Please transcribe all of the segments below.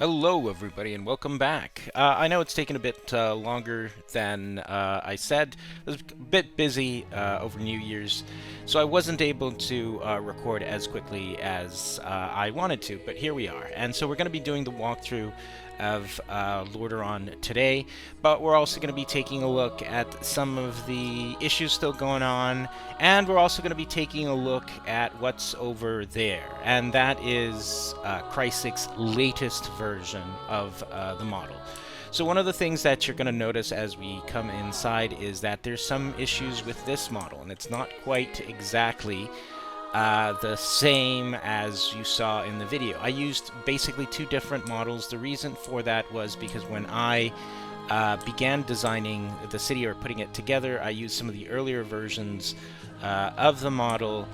Hello, everybody, and welcome back. I know it's taken a bit longer than I said. I was a bit busy over New Year's, so I wasn't able to record as quickly as I wanted to, but here we are. And so we're going to be doing the walkthrough of Lordaeron today, but we're also going to be taking a look at some of the issues still going on, and we're also going to be taking a look at what's over there, and that is Crysek's latest version of the model. So one of the things that you're going to notice as we come inside is that there's some issues with this model, and it's not quite exactly the same as you saw in the video. I used basically two different models. The reason for that was because when I began designing the city or putting it together, I used some of the earlier versions of the model,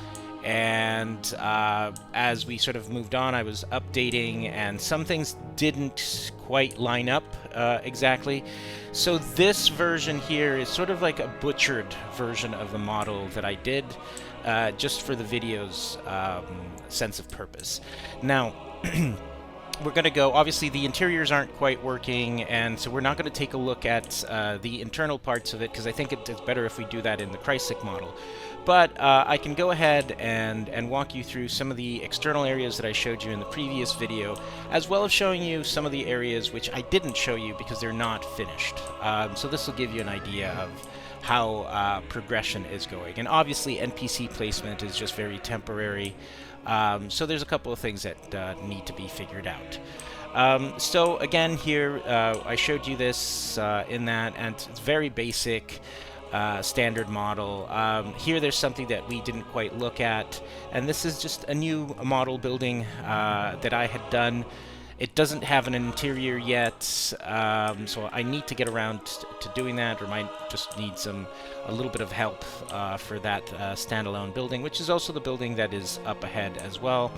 and as we sort of moved on, I was updating, and some things didn't quite line up exactly. So this version here is sort of like a butchered version of the model that I did just for the video's sense of purpose. Now, we're going to go, obviously the interiors aren't quite working, and so we're not going to take a look at the internal parts of it, because I think it's better if we do that in the Crysik model. But I can go ahead and walk you through some of the external areas that I showed you in the previous video, as well as showing you some of the areas which I didn't show you because they're not finished. So this will give you an idea of how progression is going. And obviously NPC placement is just very temporary, so there's a couple of things that need to be figured out. So again, here I showed you this in that, and it's very basic standard model. Here there's something that we didn't quite look at, and this is just a new model building that I had done. It doesn't have an interior yet, so I need to get around to doing that, or might just need a little bit of help for that standalone building, which is also the building that is up ahead as well.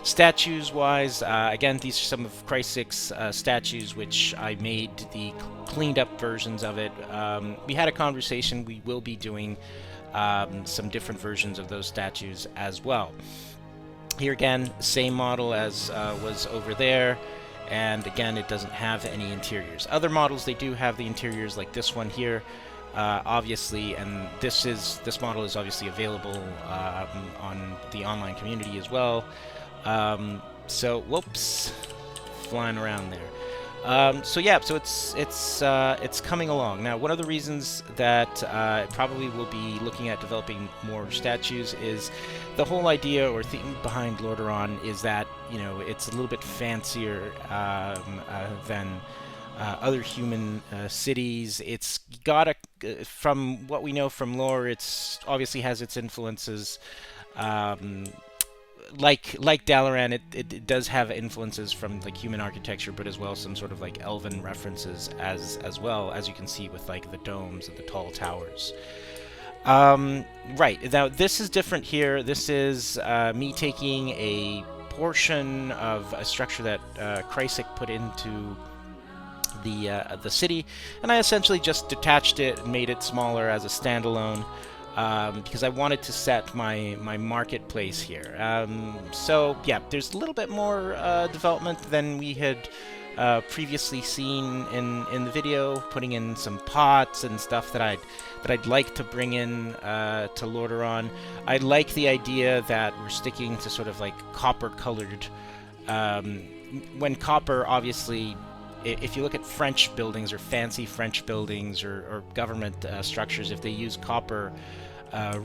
Statues-wise, again, these are some of Chrysek's statues, which I made the cleaned up versions of it. We had a conversation. We will be doing some different versions of those statues as well. Here again, same model as was over there, and again, it doesn't have any interiors. Other models, they do have the interiors, like this one here, obviously, and this model is obviously available on the online community as well. So, whoops, flying around there. So yeah, so it's coming along. Now, one of the reasons that probably will be looking at developing more statues is the whole idea or theme behind Lordaeron is that, you know, it's a little bit fancier than other human cities. It's got from what we know from lore, it's obviously has its influences. Like Dalaran, it does have influences from like human architecture, but as well some sort of like elven references as well, as you can see with like the domes and the tall towers. Right, now this is different here. This is me taking a portion of a structure that Crysekk put into the city, and I essentially just detached it and made it smaller as a standalone. Because I wanted to set my marketplace here. So yeah, there's a little bit more development than we had previously seen in the video, putting in some pots and stuff that I'd like to bring in to Lordaeron. I like the idea that we're sticking to sort of like copper-colored. When copper, obviously, if you look at French buildings or fancy French buildings or government structures, if they use copper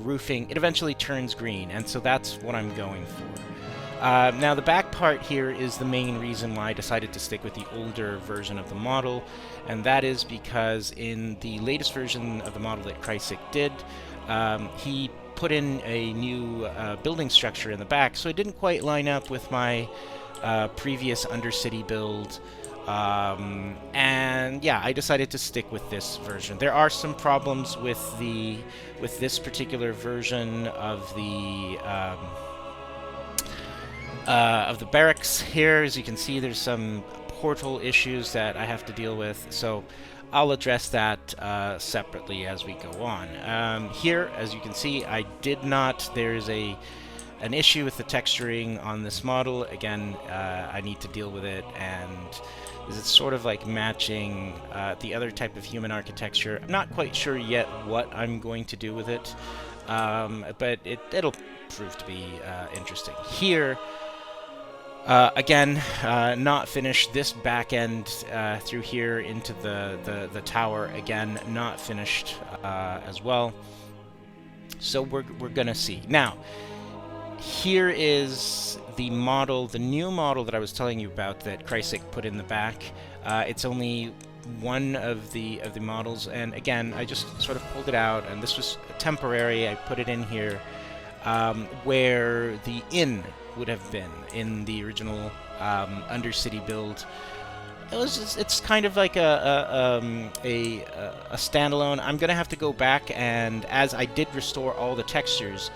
roofing, it eventually turns green, and so that's what I'm going for. Now the back part here is the main reason why I decided to stick with the older version of the model, and that is because in the latest version of the model that Crysekk did, he put in a new building structure in the back, so it didn't quite line up with my previous Undercity build. And yeah, I decided to stick with this version. There are some problems with this particular version of the barracks here. As you can see, there's some portal issues that I have to deal with, so I'll address that separately as we go on. Here, as you can see, I did not. There's a an issue with the texturing on this model. Again, I need to deal with it, and it's sort of like matching the other type of human architecture. I'm not quite sure yet what I'm going to do with it, but it'll prove to be interesting. Here, again, not finished. This back end through here into the tower, again, not finished as well. So we're gonna see. Now, here is the model, the new model that I was telling you about that Kreisig put in the back. It's only one of the models, and again, I just sort of pulled it out, and this was temporary. I put it in here where the inn would have been in the original Undercity build. It's kind of like a standalone. I'm gonna have to go back, and as I did restore all the textures,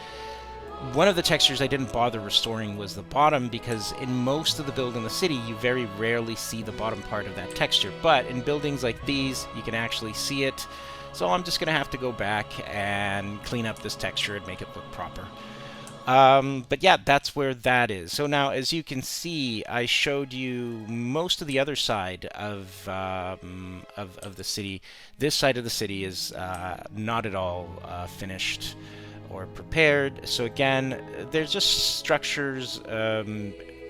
one of the textures I didn't bother restoring was the bottom, because in most of the build in the city you very rarely see the bottom part of that texture, but in buildings like these you can actually see it. So I'm just gonna have to go back and clean up this texture and make it look proper. But yeah, that's where that is. So now, as you can see, I showed you most of the other side of the city. This side of the city is not at all finished or prepared. So again, there's just structures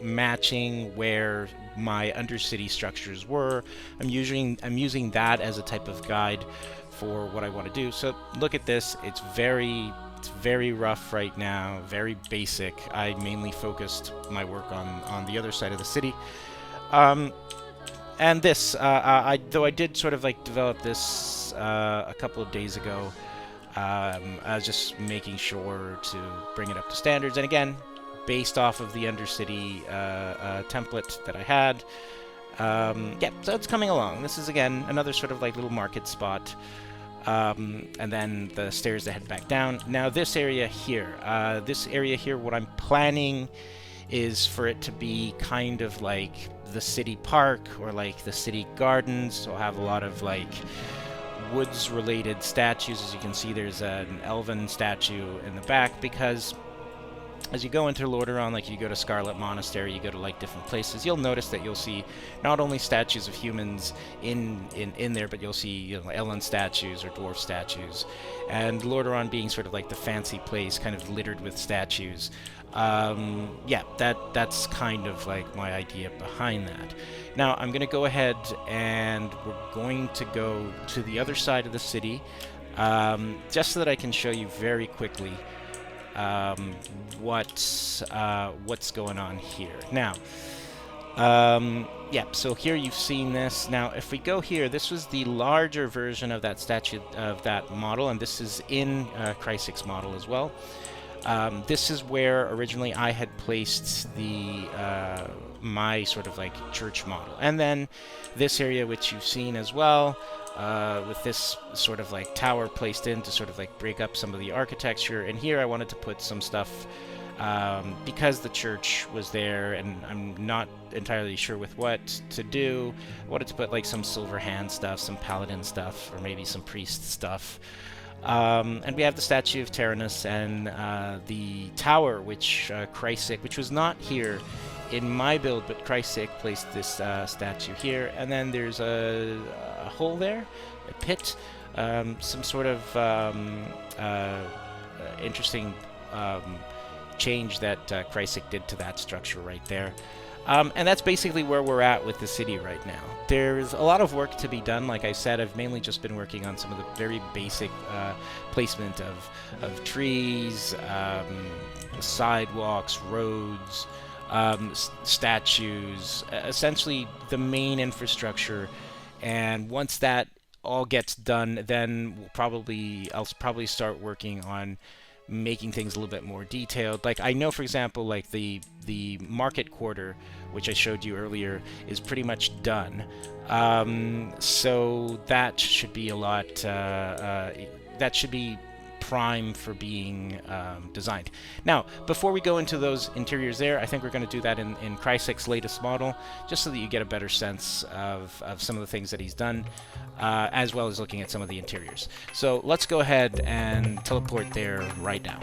matching where my Undercity structures were. I'm using that as a type of guide for what I want to do. So look at this. It's very rough right now, very basic. I mainly focused my work on the other side of the city. And this, though I did sort of like develop this a couple of days ago, I was just making sure to bring it up to standards. And again, based off of the Undercity template that I had. Yeah, so it's coming along. This is, again, another sort of like little market spot. And then the stairs that head back down. Now this area here, what I'm planning is for it to be kind of like the city park or like the city gardens. So I'll have a lot of like woods-related statues. As you can see, there's an elven statue in the back, because as you go into Lordaeron, like you go to Scarlet Monastery, you go to like different places, you'll notice that you'll see not only statues of humans in there, but you'll see, you know, Elven statues or dwarf statues. And Lordaeron being sort of like the fancy place, kind of littered with statues. Yeah, that's kind of like my idea behind that. Now I'm going to go ahead and we're going to go to the other side of the city, just so that I can show you very quickly what's going on here. Now, yeah, so here you've seen this. Now, if we go here, this was the larger version of that statue, of that model, and this is in Kreisig's model as well. This is where originally I had placed the my sort of like church model, and then this area, which you've seen as well, with this sort of like tower placed in to sort of like break up some of the architecture. And here I wanted to put some stuff, because the church was there and I'm not entirely sure with what to do. I wanted to put like some silver hand stuff, some paladin stuff, or maybe some priest stuff. And we have the statue of Taranis and the tower, which Kreisig, which was not here in my build, but Kreisig placed this statue here. And then there's a hole there, a pit, some sort of interesting change that Kreisig did to that structure right there. And that's basically where we're at with the city right now. There's a lot of work to be done. Like I said, I've mainly just been working on some of the very basic placement of trees, sidewalks, roads, statues, essentially the main infrastructure. And once that all gets done, then I'll probably start working on making things a little bit more detailed. Like I know, for example, like the market quarter, which I showed you earlier, is pretty much done. So that should be a lot. That should be prime for being designed. Now, before we go into those interiors there, I think we're going to do that in Kreisig's latest model, just so that you get a better sense of some of the things that he's done, as well as looking at some of the interiors. So let's go ahead and teleport there right now.